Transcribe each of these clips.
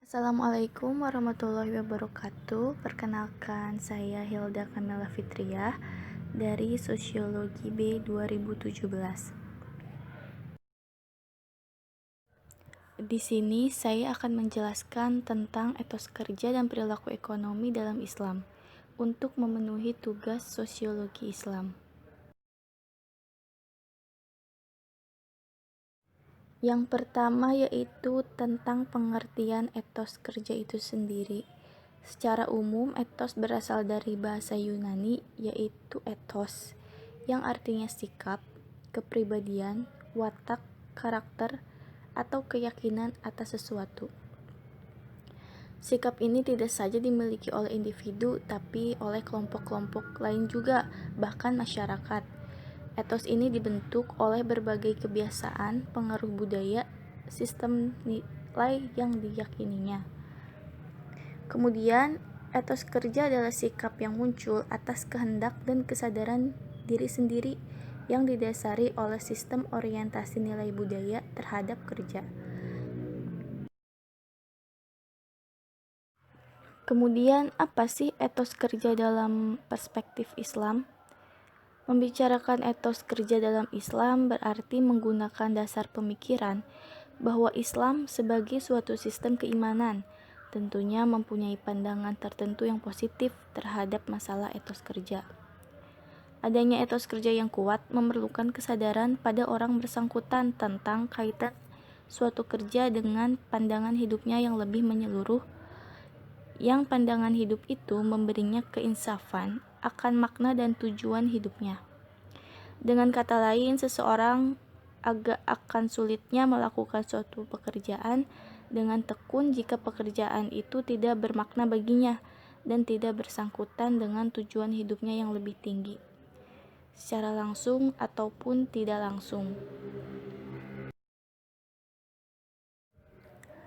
Assalamualaikum warahmatullahi wabarakatuh. Perkenalkan, saya Hilda Kamila Fitriah dari Sosiologi B 2017. Di sini saya akan menjelaskan tentang etos kerja dan perilaku ekonomi dalam Islam untuk memenuhi tugas sosiologi Islam. Yang pertama yaitu tentang pengertian etos kerja itu sendiri. Secara umum, etos berasal dari bahasa Yunani yaitu ethos, yang artinya sikap, kepribadian, watak, karakter, atau keyakinan atas sesuatu. Sikap ini tidak saja dimiliki oleh individu, tapi oleh kelompok-kelompok lain juga, bahkan masyarakat. Etos ini dibentuk oleh berbagai kebiasaan, pengaruh budaya, sistem nilai yang diyakininya. Kemudian, etos kerja adalah sikap yang muncul atas kehendak dan kesadaran diri sendiri yang didasari oleh sistem orientasi nilai budaya terhadap kerja. Kemudian, apa sih etos kerja dalam perspektif Islam? Membicarakan etos kerja dalam Islam berarti menggunakan dasar pemikiran bahwa Islam sebagai suatu sistem keimanan tentunya mempunyai pandangan tertentu yang positif terhadap masalah etos kerja. Adanya etos kerja yang kuat memerlukan kesadaran pada orang bersangkutan tentang kaitan suatu kerja dengan pandangan hidupnya yang lebih menyeluruh, yang pandangan hidup itu memberinya keinsafan akan makna dan tujuan hidupnya. Dengan kata lain, seseorang agak akan sulitnya melakukan suatu pekerjaan dengan tekun jika pekerjaan itu tidak bermakna baginya dan tidak bersangkutan dengan tujuan hidupnya yang lebih tinggi, secara langsung ataupun tidak langsung.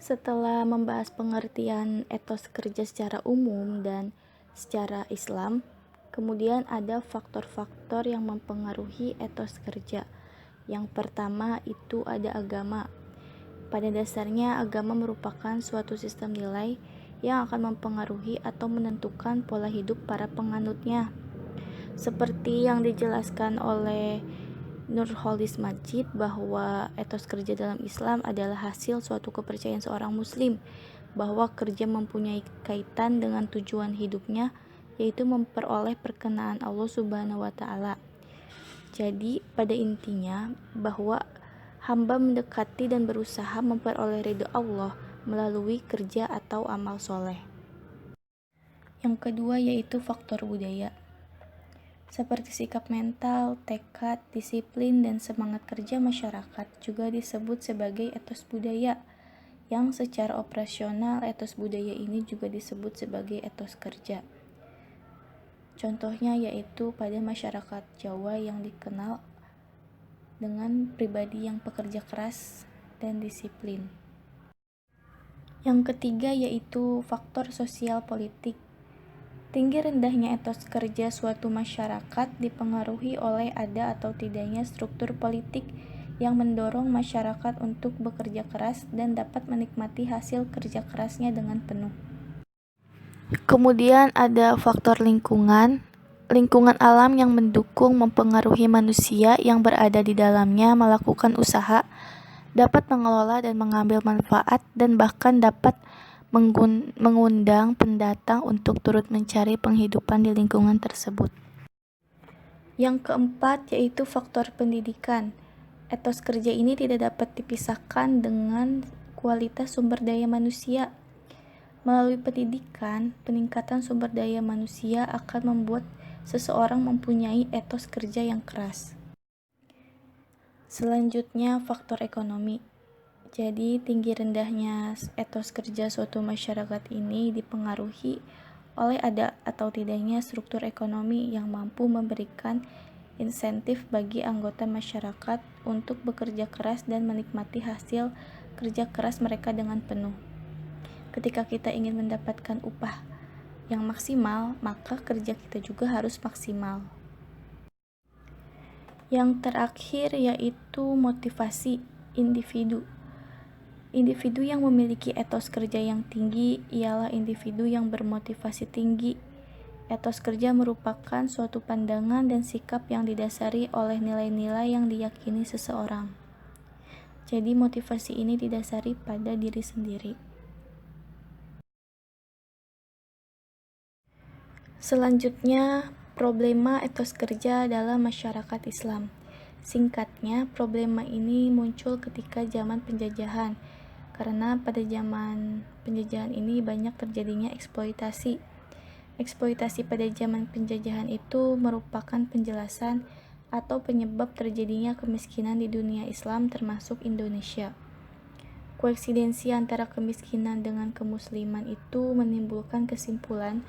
Setelah membahas pengertian etos kerja secara umum dan secara Islam, kemudian ada faktor-faktor yang mempengaruhi etos kerja. Yang pertama itu ada agama. Pada dasarnya, agama merupakan suatu sistem nilai yang akan mempengaruhi atau menentukan pola hidup para penganutnya. Seperti yang dijelaskan oleh Nurholis Majid bahwa etos kerja dalam Islam adalah hasil suatu kepercayaan seorang muslim bahwa kerja mempunyai kaitan dengan tujuan hidupnya, yaitu memperoleh perkenaan Allah Subhanahu wa taala. Jadi pada intinya bahwa hamba mendekati dan berusaha memperoleh ridho Allah melalui kerja atau amal soleh. Yang kedua yaitu faktor budaya, seperti sikap mental, tekad, disiplin, dan semangat kerja masyarakat juga disebut sebagai etos budaya, yang secara operasional etos budaya ini juga disebut sebagai etos kerja. Contohnya yaitu pada masyarakat Jawa yang dikenal dengan pribadi yang pekerja keras dan disiplin. Yang ketiga yaitu faktor sosial politik. Tinggi rendahnya etos kerja suatu masyarakat dipengaruhi oleh ada atau tidaknya struktur politik yang mendorong masyarakat untuk bekerja keras dan dapat menikmati hasil kerja kerasnya dengan penuh. Kemudian ada faktor lingkungan. Lingkungan alam yang mendukung mempengaruhi manusia yang berada di dalamnya melakukan usaha, dapat mengelola dan mengambil manfaat, dan bahkan dapat mengundang pendatang untuk turut mencari penghidupan di lingkungan tersebut. Yang keempat yaitu faktor pendidikan. Etos kerja ini tidak dapat dipisahkan dengan kualitas sumber daya manusia. Melalui pendidikan, peningkatan sumber daya manusia akan membuat seseorang mempunyai etos kerja yang keras. Selanjutnya, faktor ekonomi. Jadi, tinggi rendahnya etos kerja suatu masyarakat ini dipengaruhi oleh ada atau tidaknya struktur ekonomi yang mampu memberikan insentif bagi anggota masyarakat untuk bekerja keras dan menikmati hasil kerja keras mereka dengan penuh. Ketika kita ingin mendapatkan upah yang maksimal, maka kerja kita juga harus maksimal. Yang terakhir yaitu motivasi individu. Individu yang memiliki etos kerja yang tinggi ialah individu yang bermotivasi tinggi. Etos kerja merupakan suatu pandangan dan sikap yang didasari oleh nilai-nilai yang diyakini seseorang. Jadi motivasi ini didasari pada diri sendiri. Selanjutnya, problema etos kerja dalam masyarakat Islam. Singkatnya, problema ini muncul ketika zaman penjajahan, karena pada zaman penjajahan ini banyak terjadinya eksploitasi. Eksploitasi pada zaman penjajahan itu merupakan penjelasan atau penyebab terjadinya kemiskinan di dunia Islam termasuk Indonesia. Koeksidensi antara kemiskinan dengan kemusliman itu menimbulkan kesimpulan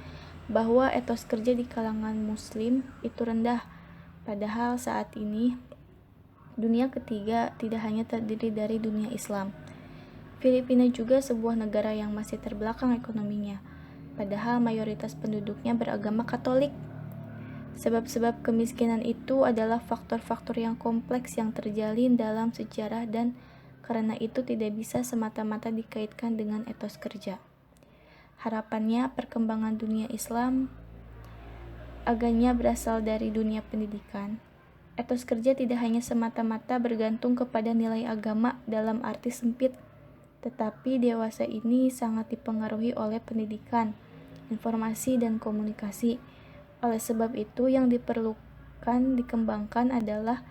bahwa etos kerja di kalangan muslim itu rendah, padahal saat ini dunia ketiga tidak hanya terdiri dari dunia Islam. Filipina juga sebuah negara yang masih terbelakang ekonominya, padahal mayoritas penduduknya beragama Katolik. Sebab-sebab kemiskinan itu adalah faktor-faktor yang kompleks yang terjalin dalam sejarah dan karena itu tidak bisa semata-mata dikaitkan dengan etos kerja. Harapannya perkembangan dunia Islam agaknya berasal dari dunia pendidikan. Etos kerja tidak hanya semata-mata bergantung kepada nilai agama dalam arti sempit, tetapi dewasa ini sangat dipengaruhi oleh pendidikan, informasi, dan komunikasi. Oleh sebab itu, yang diperlukan dikembangkan adalah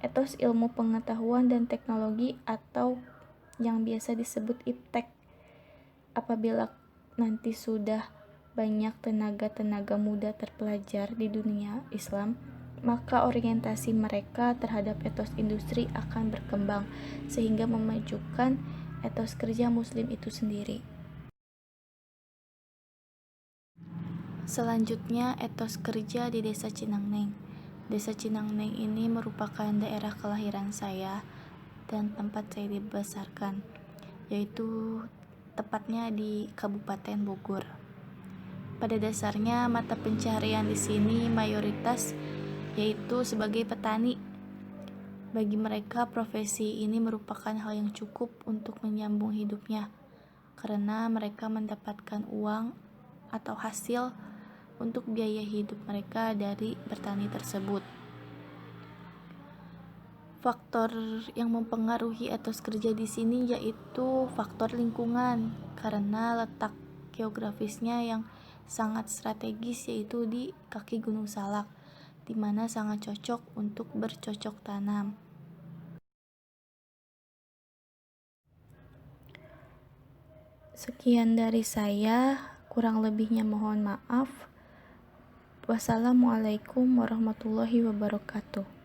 etos ilmu pengetahuan dan teknologi atau yang biasa disebut iptek. Apabila nanti sudah banyak tenaga-tenaga muda terpelajar di dunia Islam, maka orientasi mereka terhadap etos industri akan berkembang sehingga memajukan etos kerja muslim itu sendiri. Selanjutnya, etos kerja di Desa Cinangneng. Desa Cinangneng ini merupakan daerah kelahiran saya dan tempat saya dibesarkan, yaitu tepatnya di Kabupaten Bogor. Pada dasarnya mata pencaharian di sini mayoritas yaitu sebagai petani. Bagi mereka profesi ini merupakan hal yang cukup untuk menyambung hidupnya karena mereka mendapatkan uang atau hasil untuk biaya hidup mereka dari bertani tersebut. Faktor yang mempengaruhi etos kerja di sini yaitu faktor lingkungan karena letak geografisnya yang sangat strategis yaitu di kaki Gunung Salak, di mana sangat cocok untuk bercocok tanam. Sekian dari saya, kurang lebihnya mohon maaf. Wassalamualaikum warahmatullahi wabarakatuh.